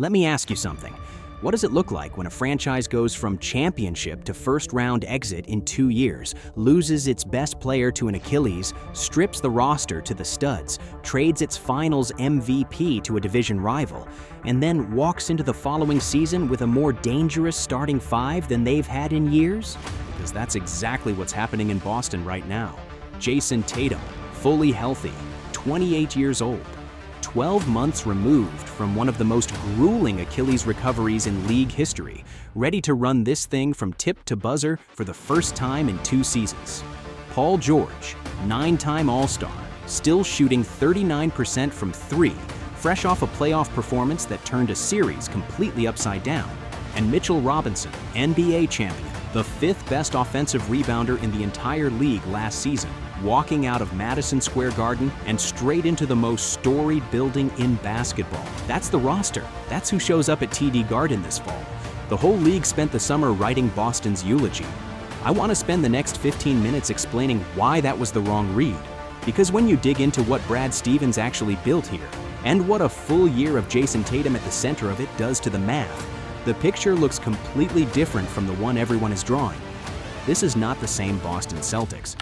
Let me ask you something. What does it look like when a franchise goes from championship to first-round exit in 2 years, loses its best player to an Achilles, strips the roster to the studs, trades its finals MVP to a division rival, and then walks into the following season with a more dangerous starting five than they've had in years? Because that's exactly what's happening in Boston right now. Jayson Tatum, fully healthy, 28 years old, 12 months removed from one of the most grueling Achilles recoveries in league history, ready to run this thing from tip to buzzer for the first time in 2 seasons. Paul George, 9-time All-Star, still shooting 39% from 3, fresh off a playoff performance that turned a series completely upside down. And Mitchell Robinson, NBA champion, the 5th best offensive rebounder in the entire league last season, walking out of Madison Square Garden and straight into the most storied building in basketball. That's the roster. That's who shows up at TD Garden this fall. The whole league spent the summer writing Boston's eulogy. I want to spend the next 15 minutes explaining why that was the wrong read. Because when you dig into what Brad Stevens actually built here, and what a full year of Jayson Tatum at the center of it does to the math, the picture looks completely different from the one everyone is drawing. This is not the same Boston Celtics.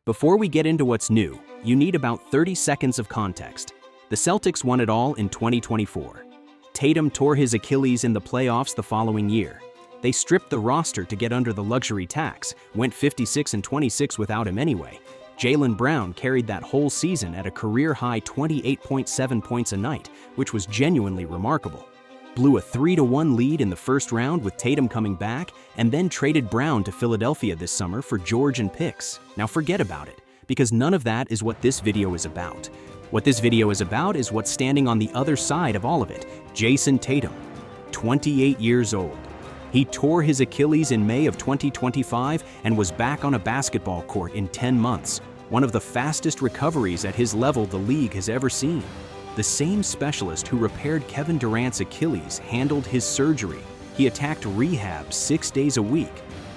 Before we get into what's new, you need about 30 seconds of context. The Celtics won it all in 2024. Tatum tore his Achilles in the playoffs the following year. They stripped the roster to get under the luxury tax, went 56-26 without him anyway. Jaylen Brown carried that whole season at a career-high 28.7 points a night, which was genuinely remarkable. Blew a 3-1 lead in the first round with Tatum coming back, and then traded Brown to Philadelphia this summer for George and picks. Now forget about it, because none of that is what this video is about. What this video is about is what's standing on the other side of all of it. Jayson Tatum, 28 years old. He tore his Achilles in May of 2025 and was back on a basketball court in 10 months, one of the fastest recoveries at his level the league has ever seen. The same specialist who repaired Kevin Durant's Achilles handled his surgery. He attacked rehab 6 days a week.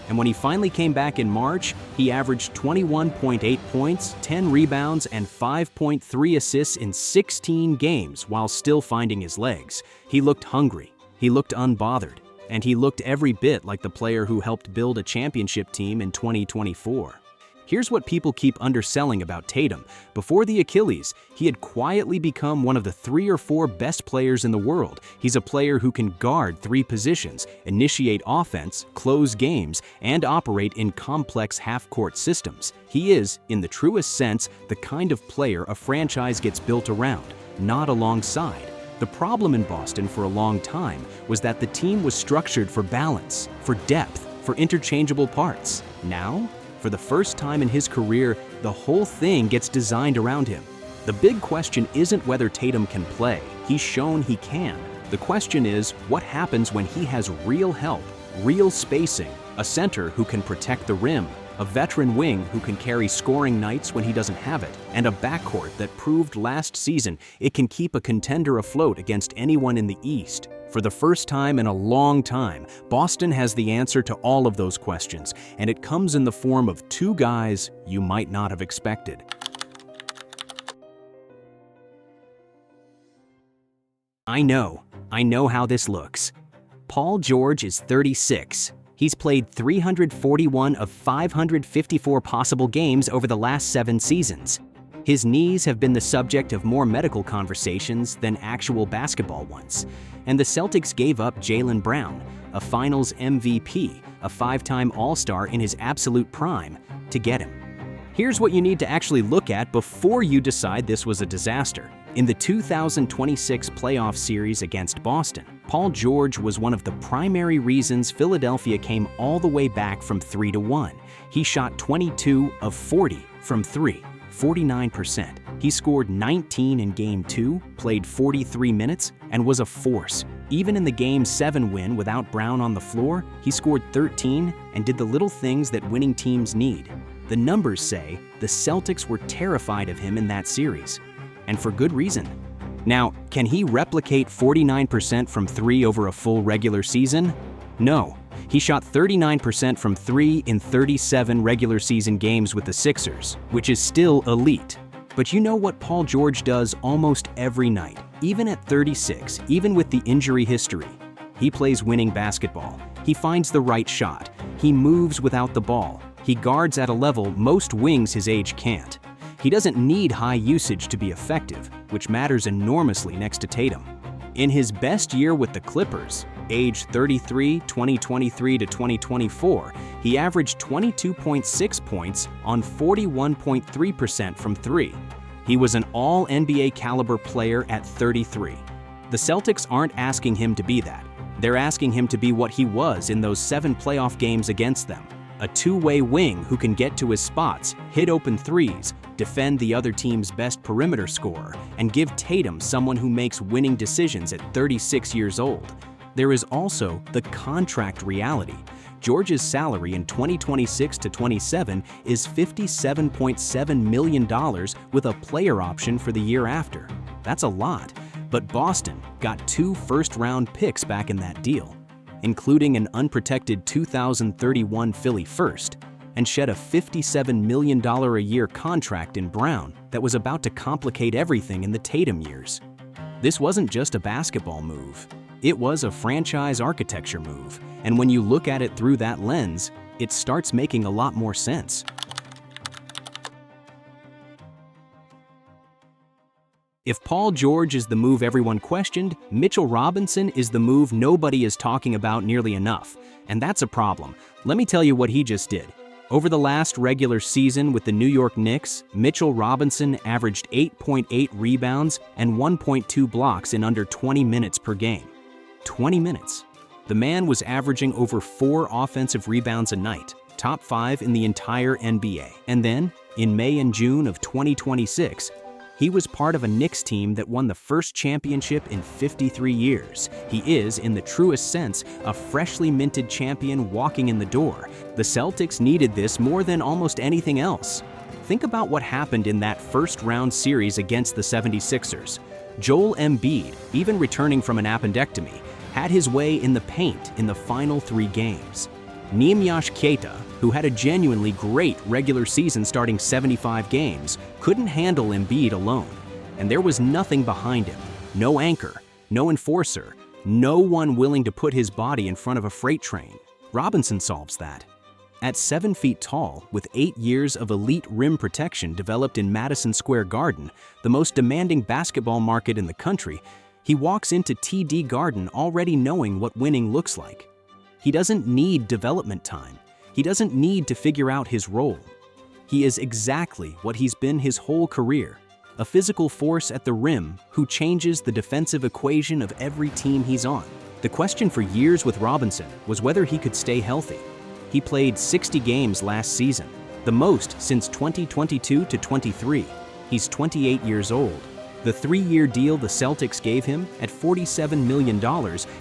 And when he finally came back in March, he averaged 21.8 points, 10 rebounds, and 5.3 assists in 16 games while still finding his legs. He looked hungry, he looked unbothered, and he looked every bit like the player who helped build a championship team in 2024. Here's what people keep underselling about Tatum. Before the Achilles, he had quietly become one of the 3 or 4 best players in the world. He's a player who can guard 3 positions, initiate offense, close games, and operate in complex half-court systems. He is, in the truest sense, the kind of player a franchise gets built around, not alongside. The problem in Boston for a long time was that the team was structured for balance, for depth, for interchangeable parts. Now, for the first time in his career, the whole thing gets designed around him. The big question isn't whether Tatum can play. He's shown he can. The question is, what happens when he has real help, real spacing, a center who can protect the rim, a veteran wing who can carry scoring nights when he doesn't have it, and a backcourt that proved last season it can keep a contender afloat against anyone in the East. For the first time in a long time, Boston has the answer to all of those questions, and it comes in the form of 2 guys you might not have expected. I know how this looks. Paul George is 36. He's played 341 of 554 possible games over the last 7 seasons. His knees have been the subject of more medical conversations than actual basketball ones. And the Celtics gave up Jaylen Brown, a finals MVP, a 5-time All-Star in his absolute prime, to get him. Here's what you need to actually look at before you decide this was a disaster. In the 2026 playoff series against Boston, Paul George was one of the primary reasons Philadelphia came all the way back from 3-1. He shot 22 of 40 from 3. 49%. He scored 19 in Game 2, played 43 minutes, and was a force. Even in the Game 7 win without Brown on the floor, he scored 13 and did the little things that winning teams need. The numbers say the Celtics were terrified of him in that series, and for good reason. Now, can he replicate 49% from 3 over a full regular season? No. He shot 39% from 3 in 37 regular season games with the Sixers, which is still elite. But you know what Paul George does almost every night, even at 36, even with the injury history? He plays winning basketball. He finds the right shot. He moves without the ball. He guards at a level most wings his age can't. He doesn't need high usage to be effective, which matters enormously next to Tatum. In his best year with the Clippers, age 33, 2023 to 2024, he averaged 22.6 points on 41.3% from three. He was an all-NBA caliber player at 33. The Celtics aren't asking him to be that. They're asking him to be what he was in those 7 playoff games against them. A two-way wing who can get to his spots, hit open threes, defend the other team's best perimeter scorer, and give Tatum someone who makes winning decisions at 36 years old. There is also the contract reality. George's salary in 2026 to 27 is $57.7 million with a player option for the year after. That's a lot, but Boston got 2 first-round picks back in that deal, including an unprotected 2031 Philly first, and shed a $57 million a year contract in Brown that was about to complicate everything in the Tatum years. This wasn't just a basketball move. It was a franchise architecture move, and when you look at it through that lens, it starts making a lot more sense. If Paul George is the move everyone questioned, Mitchell Robinson is the move nobody is talking about nearly enough, and that's a problem. Let me tell you what he just did. Over the last regular season with the New York Knicks, Mitchell Robinson averaged 8.8 rebounds and 1.2 blocks in under 20 minutes per game. 20 minutes. The man was averaging over 4 offensive rebounds a night, top 5 in the entire NBA. And then, in May and June of 2026, he was part of a Knicks team that won the first championship in 53 years. He is, in the truest sense, a freshly minted champion walking in the door. The Celtics needed this more than almost anything else. Think about what happened in that first-round series against the 76ers. Joel Embiid, even returning from an appendectomy, had his way in the paint in the final 3 games. Neemias Queta, who had a genuinely great regular season starting 75 games, couldn't handle Embiid alone. And there was nothing behind him. No anchor, no enforcer, no one willing to put his body in front of a freight train. Robinson solves that. At 7 feet tall, with 8 years of elite rim protection developed in Madison Square Garden, the most demanding basketball market in the country, he walks into TD Garden already knowing what winning looks like. He doesn't need development time. He doesn't need to figure out his role. He is exactly what he's been his whole career, a physical force at the rim who changes the defensive equation of every team he's on. The question for years with Robinson was whether he could stay healthy. He played 60 games last season, the most since 2022 to 23. He's 28 years old. The 3-year deal the Celtics gave him at $47 million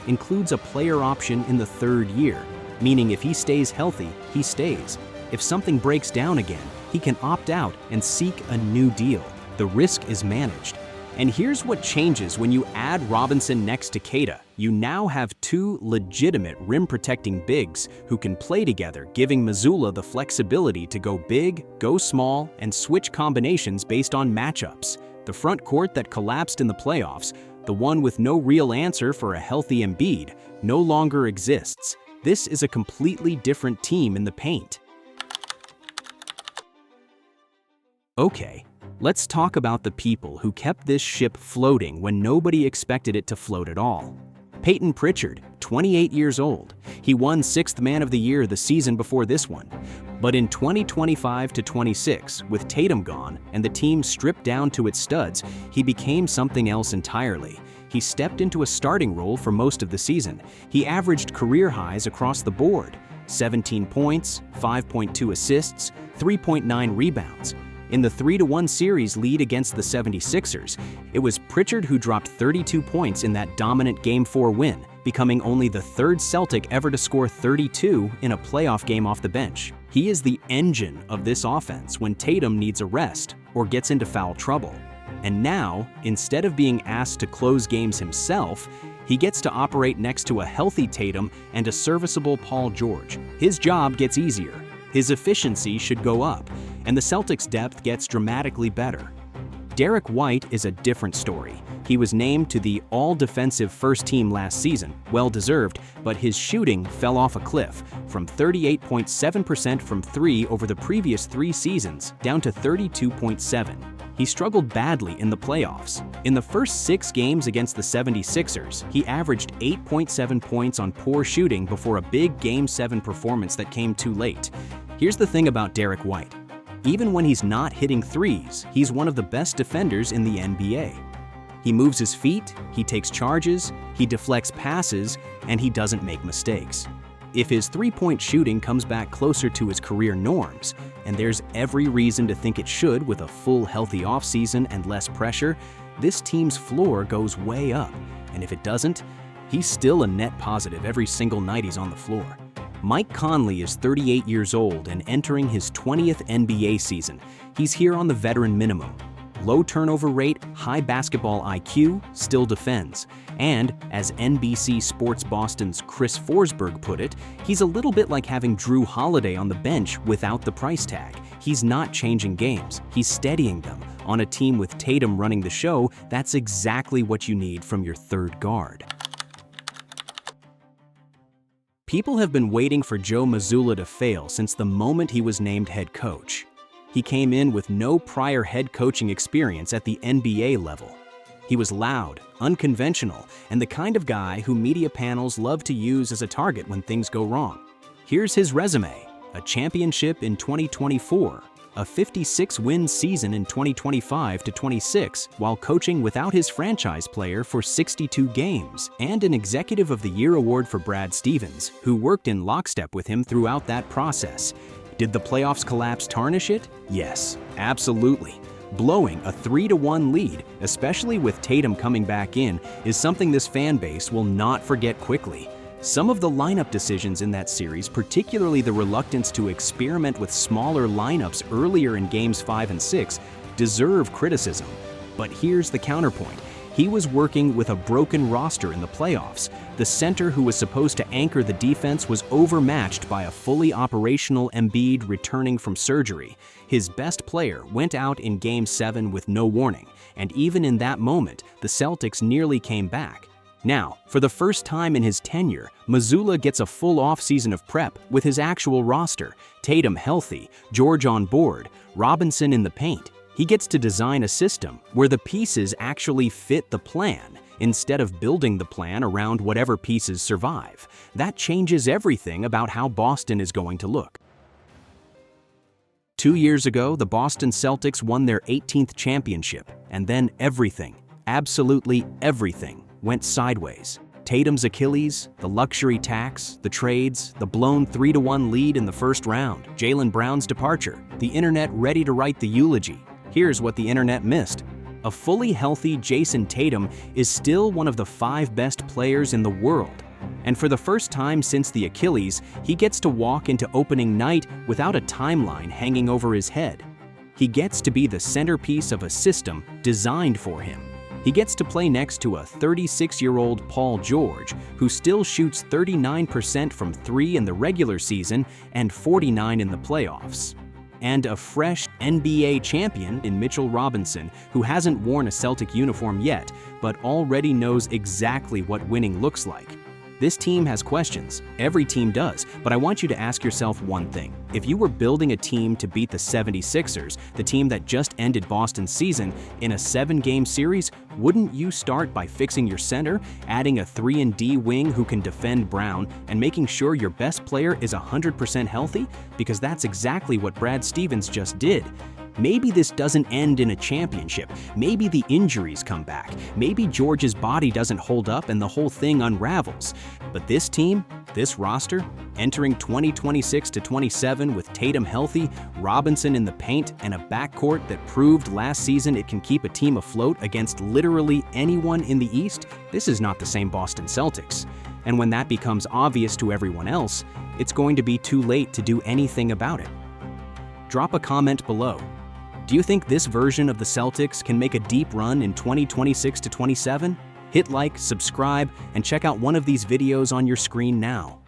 includes a player option in the 3rd year, meaning if he stays healthy, he stays. If something breaks down again, he can opt out and seek a new deal. The risk is managed. And here's what changes when you add Robinson next to Queta. You now have 2 legitimate rim-protecting bigs who can play together, giving Mazzulla the flexibility to go big, go small, and switch combinations based on matchups. The front court that collapsed in the playoffs, the one with no real answer for a healthy Embiid, no longer exists. This is a completely different team in the paint. Okay, let's talk about the people who kept this ship floating when nobody expected it to float at all. Peyton Pritchard, 28 years old. He won 6th Man of the Year the season before this one. But in 2025 to 26, with Tatum gone and the team stripped down to its studs, he became something else entirely. He stepped into a starting role for most of the season. He averaged career highs across the board: 17 points, 5.2 assists, 3.9 rebounds. In the 3-1 series lead against the 76ers, it was Pritchard who dropped 32 points in that dominant Game 4 win, becoming only the 3rd Celtic ever to score 32 in a playoff game off the bench. He is the engine of this offense when Tatum needs a rest or gets into foul trouble. And now, instead of being asked to close games himself, he gets to operate next to a healthy Tatum and a serviceable Paul George. His job gets easier. His efficiency should go up, and the Celtics' depth gets dramatically better. Derek White is a different story. He was named to the all-defensive first team last season, well-deserved, but his shooting fell off a cliff, from 38.7% from three over the previous 3 seasons down to 32.7%. He struggled badly in the playoffs. In the first 6 games against the 76ers, he averaged 8.7 points on poor shooting before a big Game 7 performance that came too late. Here's the thing about Derek White. Even when he's not hitting threes, he's one of the best defenders in the NBA. He moves his feet, he takes charges, he deflects passes, and he doesn't make mistakes. If his three-point shooting comes back closer to his career norms, and there's every reason to think it should with a full healthy offseason and less pressure, this team's floor goes way up. And if it doesn't, he's still a net positive every single night he's on the floor. Mike Conley is 38 years old and entering his 20th NBA season. He's here on the veteran minimum. Low turnover rate, high basketball IQ, still defends. And, as NBC Sports Boston's Chris Forsberg put it, he's a little bit like having Drew Holiday on the bench without the price tag. He's not changing games, he's steadying them. On a team with Tatum running the show, that's exactly what you need from your third guard. People have been waiting for Joe Mazzulla to fail since the moment he was named head coach. He came in with no prior head coaching experience at the NBA level. He was loud, unconventional, and the kind of guy who media panels love to use as a target when things go wrong. Here's his resume: a championship in 2024, a 56-win season in 2025-26 while coaching without his franchise player for 62 games, and an Executive of the Year award for Brad Stevens, who worked in lockstep with him throughout that process. Did the playoffs collapse tarnish it? Yes, absolutely. Blowing a 3-1 lead, especially with Tatum coming back in, is something this fan base will not forget quickly. Some of the lineup decisions in that series, particularly the reluctance to experiment with smaller lineups earlier in Games 5 and 6, deserve criticism. But here's the counterpoint. He was working with a broken roster in the playoffs. The center who was supposed to anchor the defense was overmatched by a fully operational Embiid returning from surgery. His best player went out in Game 7 with no warning, and even in that moment, the Celtics nearly came back. Now, for the first time in his tenure, Mazzulla gets a full offseason of prep with his actual roster: Tatum healthy, George on board, Robinson in the paint. He gets to design a system where the pieces actually fit the plan, instead of building the plan around whatever pieces survive. That changes everything about how Boston is going to look. 2 years ago, the Boston Celtics won their 18th championship, and then everything, absolutely everything, went sideways. Tatum's Achilles, the luxury tax, the trades, the blown 3-1 lead in the first round, Jaylen Brown's departure, the internet ready to write the eulogy. Here's what the internet missed. A fully healthy Jayson Tatum is still one of the 5 best players in the world. And for the first time since the Achilles, he gets to walk into opening night without a timeline hanging over his head. He gets to be the centerpiece of a system designed for him. He gets to play next to a 36-year-old Paul George, who still shoots 39% from 3 in the regular season and 49% in the playoffs. And a fresh NBA champion in Mitchell Robinson, who hasn't worn a Celtic uniform yet, but already knows exactly what winning looks like. This team has questions. Every team does, but I want you to ask yourself one thing. If you were building a team to beat the 76ers, the team that just ended Boston's season, in a 7-game series, wouldn't you start by fixing your center, adding a 3-and-D wing who can defend Brown, and making sure your best player is 100% healthy? Because that's exactly what Brad Stevens just did. Maybe this doesn't end in a championship. Maybe the injuries come back. Maybe George's body doesn't hold up and the whole thing unravels. But this team, this roster, entering 2026-27 with Tatum healthy, Robinson in the paint, and a backcourt that proved last season it can keep a team afloat against literally anyone in the East, this is not the same Boston Celtics. And when that becomes obvious to everyone else, it's going to be too late to do anything about it. Drop a comment below. Do you think this version of the Celtics can make a deep run in 2026-27? Hit like, subscribe, and check out one of these videos on your screen now.